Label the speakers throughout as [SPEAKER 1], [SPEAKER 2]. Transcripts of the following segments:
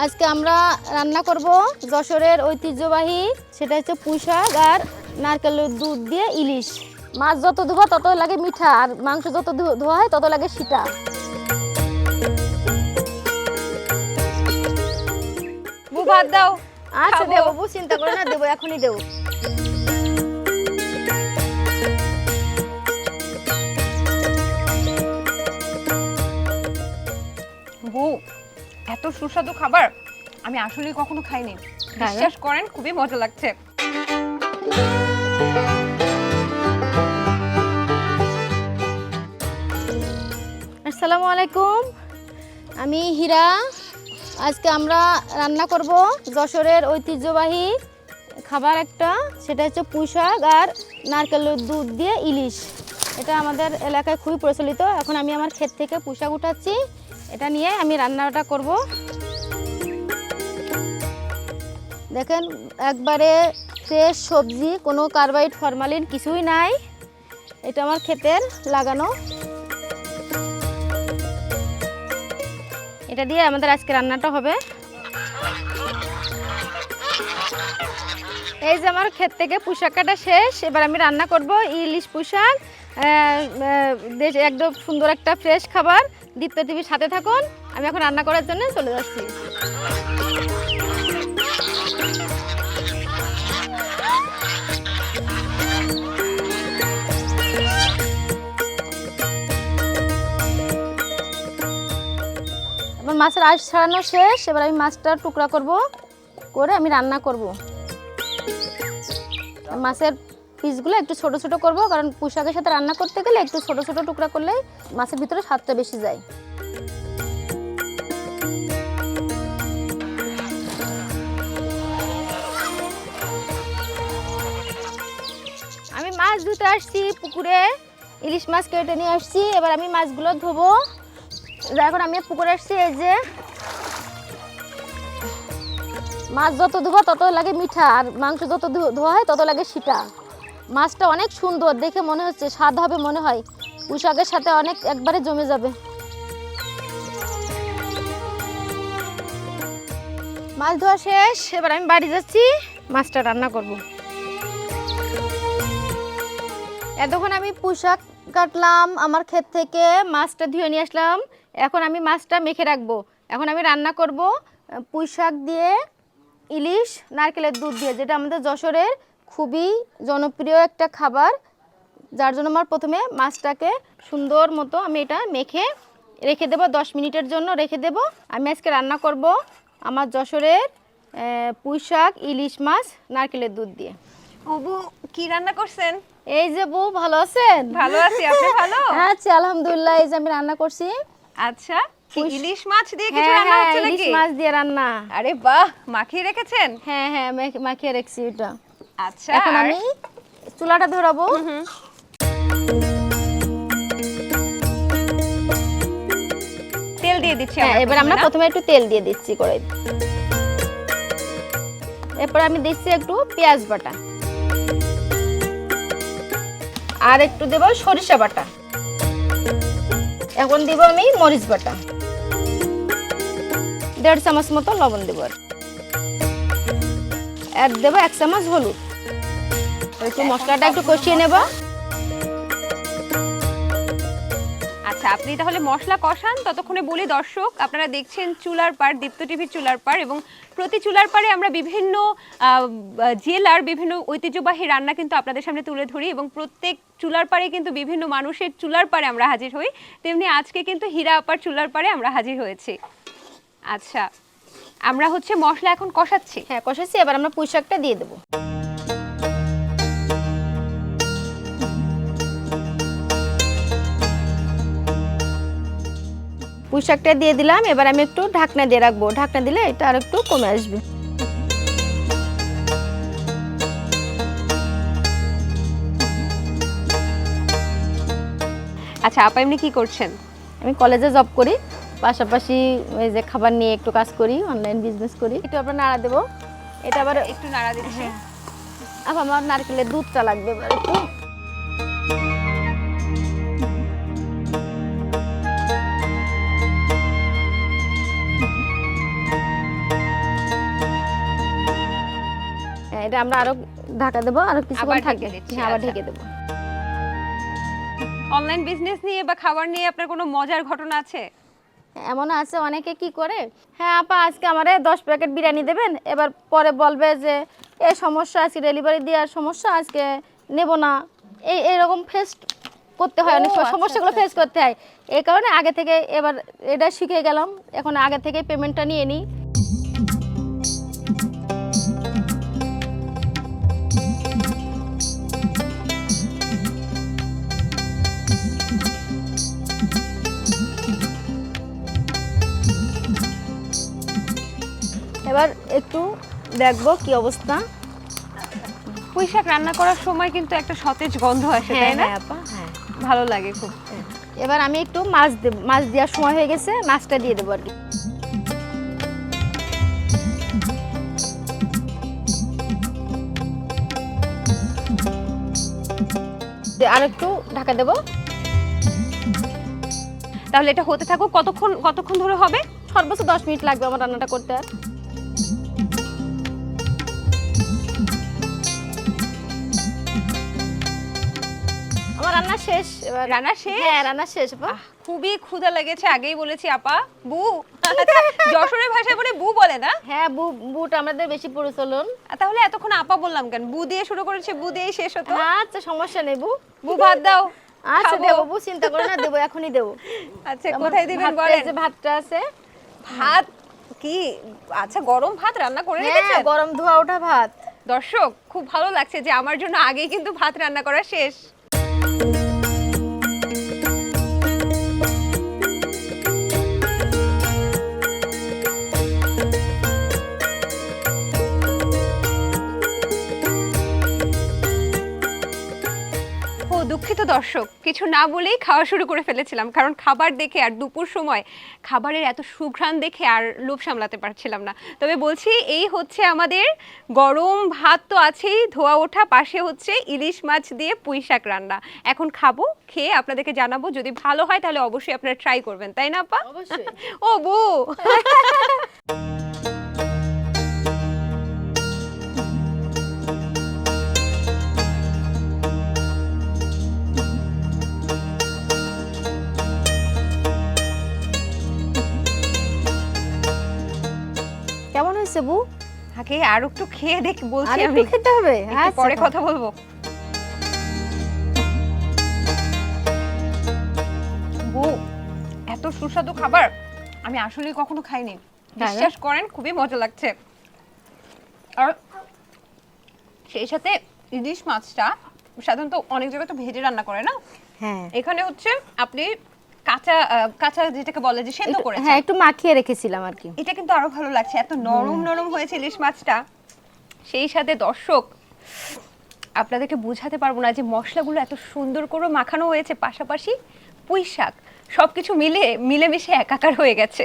[SPEAKER 1] আজকে আমরা রান্না করব যশোরের ঐতিহ্যবাহী, সেটা হচ্ছে পুঁই শাক আর নারকেলের দুধ দিয়ে ইলিশ মাছ। যত ধোয়া তত লাগে মিঠা, আর মাংস যত ধোয়া হয় তত লাগে সিটা।
[SPEAKER 2] ভাত দাও।
[SPEAKER 1] আচ্ছা দেবো, বউ চিন্তা করে না, দেবো, এখনই দেবো।
[SPEAKER 2] বউ, এত সুস্বাদু খাবার আমি আসলে কখনো খাইনি। বিশ্বাস করেন, খুবই মজা লাগছে।
[SPEAKER 1] আসসালামু আলাইকুম, আমি হীরা। আজকে আমরা রান্না করব যশোরের ঐতিহ্যবাহী খাবার একটা, সেটা হচ্ছে পুঁই শাক আর নারকেলের দুধ দিয়ে ইলিশ। এটা আমাদের এলাকায় খুবই প্রচলিত। এখন আমি আমার ক্ষেত থেকে পুঁই শাক উঠাচ্ছি, এটা নিয়ে আমি রান্নাটা করব। দেখেন, একবারে ফ্রেশ সবজি, কোনো কার্বাইড ফরমালিন কিছুই নাই। এটা আমার ক্ষেতের লাগানো। এটা দিয়ে আমাদের আজকে রান্নাটা হবে। এই যে আমার ক্ষেত থেকে পুঁই শাক কাটা শেষ, এবার আমি রান্না করব ইলিশ পুঁই শাক। একদম সুন্দর একটা ফ্রেশ খাবার। দীপ্ত টিভির সাথে থাকুন, আমি এখন রান্না করার জন্য চলে যাচ্ছি। এবার মাছের আঁশ ছাড়ানো শেষ, এবার আমি মাছটা টুকরা করব, করে আমি রান্না করব। মাছের পিসগুলো একটু ছোট ছোট করব, কারণ পুঁই শাকের সাথে রান্না করতে গেলে একটু ছোট ছোট টুকরা করলে মাছের ভিতরে স্বাদটা বেশি যায়। আমি মাছ ধুতে আসছি পুকুরে, ইলিশ মাছ কেটে নিয়ে আসছি। এবার আমি মাছগুলো ধোবো। এখন আমি পুকুরে আসছি। এই যে মাছ যত ধোয়া তত লাগে মিঠা, আর মাংস যত ধোয়া হয় তত লাগে সিটা। মাছটা অনেক সুন্দর দেখে, মনে হচ্ছে স্বাদ হবে, মনে হয় পুঁই শাকের সাথে অনেক একবারে জমে যাবে। মাছ ধোয়া শেষ, এবার আমি বাড়ি যাচ্ছি, মাছটা রান্না করব। এতক্ষণ আমি পুঁই শাক কাটলাম আমার ক্ষেত থেকে, মাছটা ধুয়ে নিয়ে আসলাম। এখন আমি মাছটা মেখে রাখবো। এখন আমি রান্না করব পুঁই শাক দিয়ে ইলিশ নারকেলের দুধ দিয়ে, যেটা আমাদের যশোরের খুবই জনপ্রিয় একটা খাবার। যার জন্য আমার প্রথমে মাছটাকে সুন্দর মতো আমি এটা মেখে রেখে দেবো, 10 মিনিটের জন্য রেখে দেব। আমি আজকে রান্না করব আমার যশোরের পুঁই শাক ইলিশ মাছ নারকেলের দুধ দিয়ে।
[SPEAKER 2] ও বউ, কি রান্না করছেন?
[SPEAKER 1] এই যে বউ, ভালো আছেন?
[SPEAKER 2] ভালো আছি, আপনি ভালো?
[SPEAKER 1] আচ্ছা, আলহামদুলিল্লাহ। এই যে আমি রান্না করছি।
[SPEAKER 2] আচ্ছা, কি ইলিশ মাছ দিয়ে কিছু রান্না হচ্ছে নাকি?
[SPEAKER 1] ইলিশ মাছ দিয়ে রান্না।
[SPEAKER 2] আরে বাহ, মাখিয়ে রেখেছেন?
[SPEAKER 1] হ্যাঁ হ্যাঁ, মাখিয়ে রাখছি এটা।
[SPEAKER 2] আচ্ছা,
[SPEAKER 1] এখন আমি চুলাটা ধরাবো।
[SPEAKER 2] তেল দিয়ে দিচ্ছি।
[SPEAKER 1] এবার আমরা প্রথমে একটু তেল দিয়ে দিচ্ছি কড়াই। এরপর আমি দিচ্ছি একটু পেঁয়াজ বাটা, আর একটু দেব সরিষা বাটা। এখন দিব আমি মরিচ বাটা, 1.5 চামচ মতো লবণ দেব, আর দেব 1 চামচ হলুদ। একটু মশলাটা একটু কষিয়ে নেব।
[SPEAKER 2] আচ্ছা, আপনি তাহলে মশলা কষান, ততক্ষণে বলি দর্শক, আপনারা দেখছেন চুলার পাড়, দীপ্ত টিভির চুলার পাড়, এবং প্রতি চুলার পাড়ে আমরা বিভিন্ন জেলার বিভিন্ন ঐতিহ্যবাহী রান্না কিন্তু আপনাদের সামনে তুলে ধরি, এবং প্রত্যেক চুলার পাড়ে কিন্তু বিভিন্ন মানুষের চুলার পাড়ে আমরা হাজির হই। তেমনি আজকে কিন্তু হীরা আপার চুলার পাড়ে আমরা হাজির হয়েছি। আচ্ছা, আমরা হচ্ছে মশলা এখন কষাচ্ছি।
[SPEAKER 1] হ্যাঁ, কষাচ্ছি। এবার আমরা পুঁই শাকটা দিয়ে দেবো। পুঁই শাকটা দিয়ে দিলাম। এবার আমি একটু ঢাকনা দিয়ে রাখবো, ঢাকনা দিলে এটা আর একটু কমে আসবে।
[SPEAKER 2] আচ্ছা আপা, এমনি কি করছেন?
[SPEAKER 1] আমি কলেজে জব করি, পাশাপাশি এই যে খাবার নিয়ে একটু কাজ করি, অনলাইন বিজনেস করি। একটু আবার নাড়া দেবো। এটা আবার
[SPEAKER 2] একটু নাড়া দিচ্ছি।
[SPEAKER 1] আমার নারকেলের দুধটা লাগবে এবার একটু। হ্যাঁ, এটা আমরা আরো ঢাকা দেবো, আরো কিছুক্ষণ
[SPEAKER 2] আবার
[SPEAKER 1] থাকবে।
[SPEAKER 2] ঢেকে দিচ্ছি,
[SPEAKER 1] হ্যাঁ, আবার
[SPEAKER 2] আচ্ছা।
[SPEAKER 1] ঢেকে দেবো।
[SPEAKER 2] অনলাইন বিজনেস নিয়ে বা খাবার নিয়ে আপনার কোনো মজার ঘটনা আছে?
[SPEAKER 1] এমন আছে অনেকে কি করে, হ্যাঁ আপা আজকে আমারে 10 প্যাকেট বিরিয়ানি দেবেন, এবার পরে বলবে যে এই সমস্যা, আজকে ডেলিভারি দেওয়ার সমস্যা, আজকে নেব না। এইরকম ফেস করতে হয়, অনেক সময়
[SPEAKER 2] আচ্ছা,
[SPEAKER 1] সমস্যাগুলো
[SPEAKER 2] আচ্ছা,
[SPEAKER 1] ফেস করতে হয়। এই কারণে আগে থেকে এবার এটা শিখে গেলাম, এখন আগে থেকে পেমেন্টটা নিয়ে নিই। এবার একটু দেখবো কি অবস্থা।
[SPEAKER 2] পুঁই শাক রান্না করার সময় কিন্তু একটা সতেজ গন্ধ আসে, তাই না?
[SPEAKER 1] হ্যাঁ আপা, হ্যাঁ।
[SPEAKER 2] ভালো লাগে খুব।
[SPEAKER 1] এবার আমি একটু মাছ দেব, মাছ দেওয়ার সময় হয়ে গেছে, মাছটা দিয়ে দেবো আর কি। আর একটু ঢাকা দেবো।
[SPEAKER 2] তাহলে এটা হতে থাকুক, কতক্ষণ ধরে হবে?
[SPEAKER 1] সর্বোচ্চ 10 মিনিট লাগবে আমার রান্নাটা করতে। আর আমার রান্না শেষ। এবার
[SPEAKER 2] রান্না শেষ?
[SPEAKER 1] হ্যাঁ, রান্না শেষ আপা।
[SPEAKER 2] খুবই ক্ষুধা লেগেছে, আগেই বলেছি আপা। বু, যশোরের ভাষায় বলে বু বলে না?
[SPEAKER 1] হ্যাঁ, বুট আমাদের বেশি প্রচলন।
[SPEAKER 2] তাহলে এতক্ষণ আপা বললাম কেন? বু দিয়ে শুরু করেছে, বু দিয়েই শেষ হতো।
[SPEAKER 1] আচ্ছা, সমস্যা নেই বু।
[SPEAKER 2] বু ভাত দাও।
[SPEAKER 1] আচ্ছা
[SPEAKER 2] খাবো।
[SPEAKER 1] দেবো বু, চিন্তা করো না, দেবো, এখনই দেবো।
[SPEAKER 2] আচ্ছা, কোথায় দিবেন
[SPEAKER 1] ভাতটা,
[SPEAKER 2] বলেন?
[SPEAKER 1] এই যে ভাতটা আছে।
[SPEAKER 2] ভাত কি? আচ্ছা, গরম ভাত রান্না করে
[SPEAKER 1] হ্যাঁ,
[SPEAKER 2] রেখেছেন?
[SPEAKER 1] গরম ধোয়া ওঠা ভাত।
[SPEAKER 2] দর্শক, খুব ভালো লাগছে যে আমার জন্য আগেই কিন্তু ভাত রান্না করা শেষ। ও দুঃখিত দর্শক, কিছু না বলেই খাওয়া শুরু করে ফেলেছিলাম, কারণ খাবার দেখে আর দুপুর সময় খাবারের এত সুঘ্রাণ দেখে আর লোভ সামলাতে পারছিলাম না। তবে বলছি, এই হচ্ছে আমাদের গরম ভাত তো আছেই, ধোয়া ওঠা, পাশে হচ্ছে ইলিশ মাছ দিয়ে পুঁই শাক রান্না। এখন খাবো, খেয়ে আপনাদেরকে জানাবো, যদি ভালো হয় তাহলে অবশ্যই আপনারা ট্রাই করবেন, তাই না আপা?
[SPEAKER 1] অবশ্যই।
[SPEAKER 2] ও বউ।
[SPEAKER 1] কেমন হয়েছে বু?
[SPEAKER 2] আগে আর একটু খেয়ে দেখি, বলছি
[SPEAKER 1] আর একটু
[SPEAKER 2] আমি
[SPEAKER 1] খেতে হবে।
[SPEAKER 2] একটু পরে কথা বলবো। বউ, এত সুস্বাদু খাবার আমি আসলে কখনো খাইনি, বিশ্বাস করেন, খুবই মজা লাগছে। আর সেই সাথে ইলিশ মাছটা সাধারণত অনেক জায়গায় তো ভেজে রান্না করে না,
[SPEAKER 1] হ্যাঁ,
[SPEAKER 2] এখানে হচ্ছে আপনি কাঁচা কাঁচা যেটাকে বলে যে সেদ্ধ করেছেন।
[SPEAKER 1] হ্যাঁ, একটু মাখিয়ে রেখেছিলাম আর কি।
[SPEAKER 2] এটা কিন্তু আরো ভালো লাগছে, এত নরম নরম হয়েছে ইলিশ মাছটা। সেই সাথে দর্শক, আপনাদেরকে বোঝাতে পারবো না যে মশলাগুলো এত সুন্দর করে মাখানো হয়েছে, পাশাপাশি পুঁই শাক, সবকিছু মিলেমিশে একাকার হয়ে গেছে।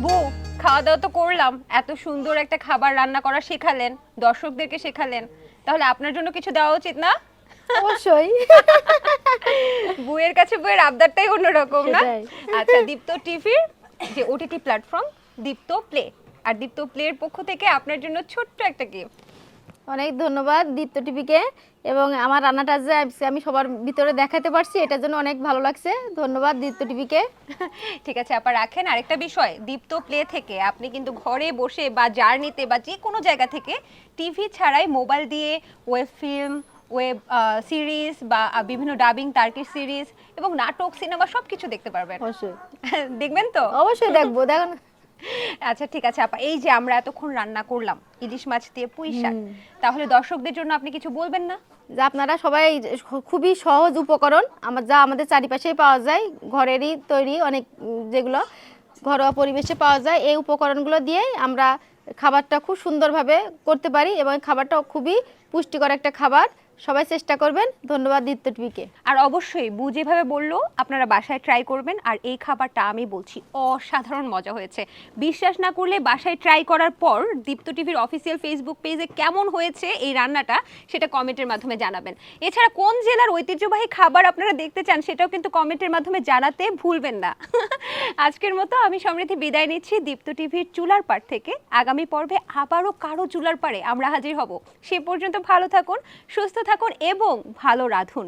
[SPEAKER 2] বউ, খাওয়া দাওয়া তো করলাম, এত সুন্দর একটা খাবার রান্না করা শেখালেন, দর্শকদেরকে শেখালেন, তাহলে আপনার জন্য কিছু দেওয়া উচিত না?
[SPEAKER 1] অবশ্যই।
[SPEAKER 2] বউয়ের কাছে বউয়ের আবদারটাই অন্যরকম না?
[SPEAKER 1] সেটাই।
[SPEAKER 2] আচ্ছা, দীপ্ত টিভির যে ওটিটি প্ল্যাটফর্ম দীপ্ত প্লে, আর দীপ্ত প্লের পক্ষ থেকে আপনার জন্য ছোট্ট একটা গিফট।
[SPEAKER 1] অনেক ধন্যবাদ দীপ্ত টিভিকে, এবং আমার রান্নাটা যে আমি সবার ভিতরে দেখাতে পারছি, এটার জন্য অনেক ভালো লাগছে। ধন্যবাদ দীপ্ত টিভিকে।
[SPEAKER 2] ঠিক আছে আপা, রাখেন। আরেকটা বিষয়, দীপ্ত প্লে থেকে আপনি কিন্তু ঘরে বসে বা জার্নিতে বা যে কোনো জায়গা থেকে টিভি ছাড়াই মোবাইল দিয়ে ওয়েব ফিল্ম, ওয়েব সিরিজ বা বিভিন্ন ডাবিং টার্কিশ সিরিজ এবং নাটক, সিনেমা সবকিছু দেখতে পারবেন।
[SPEAKER 1] অবশ্যই
[SPEAKER 2] দেখবেন তো?
[SPEAKER 1] অবশ্যই দেখবো, দেখুন।
[SPEAKER 2] আচ্ছা ঠিক আছে আপা, এই যে আমরা এতক্ষণ রান্না করলাম ইলিশ মাছ দিয়ে পুঁই শাক, তাহলে দর্শকদের জন্য আপনি কিছু বলবেন না?
[SPEAKER 1] যে আপনারা সবাই খুবই সহজ উপকরণ, আমাদের চারিপাশেই পাওয়া যায়, ঘরেরই তৈরি অনেক, যেগুলো ঘরোয়া পরিবেশে পাওয়া যায়, এই উপকরণগুলো দিয়ে আমরা খাবারটা খুব সুন্দরভাবে করতে পারি, এবং খাবারটা খুবই পুষ্টিকর একটা খাবার। সবাই চেষ্টা করবেন। ধন্যবাদ দীপ্ত টিভিকে।
[SPEAKER 2] আর অবশ্যই বু যেভাবে বললো আপনারা বাসায় ট্রাই করবেন। আর এই খাবারটা আমি বলছি অসাধারণ মজা হয়েছে। বিশ্বাস না করলে বাসায় ট্রাই করার পর দীপ্ত টিভির অফিসিয়াল ফেসবুক পেজে কেমন হয়েছে এই রান্নাটা সেটা কমেন্টের মাধ্যমে জানাবেন। এছাড়া কোন জেলার ঐতিহ্যবাহী খাবার আপনারা দেখতে চান সেটাও কিন্তু কমেন্টের মাধ্যমে জানাতে ভুলবেন না। আজকের মতো আমি সমৃদ্ধি বিদায় নিচ্ছি দীপ্ত টিভির চুলার পাড় থেকে। আগামী পর্বে আবারও কারো চুলার পাড়ে আমরা হাজির হব। সে পর্যন্ত ভালো থাকুন, সুস্থ থাকুন এবং ভালো রাঁধুন।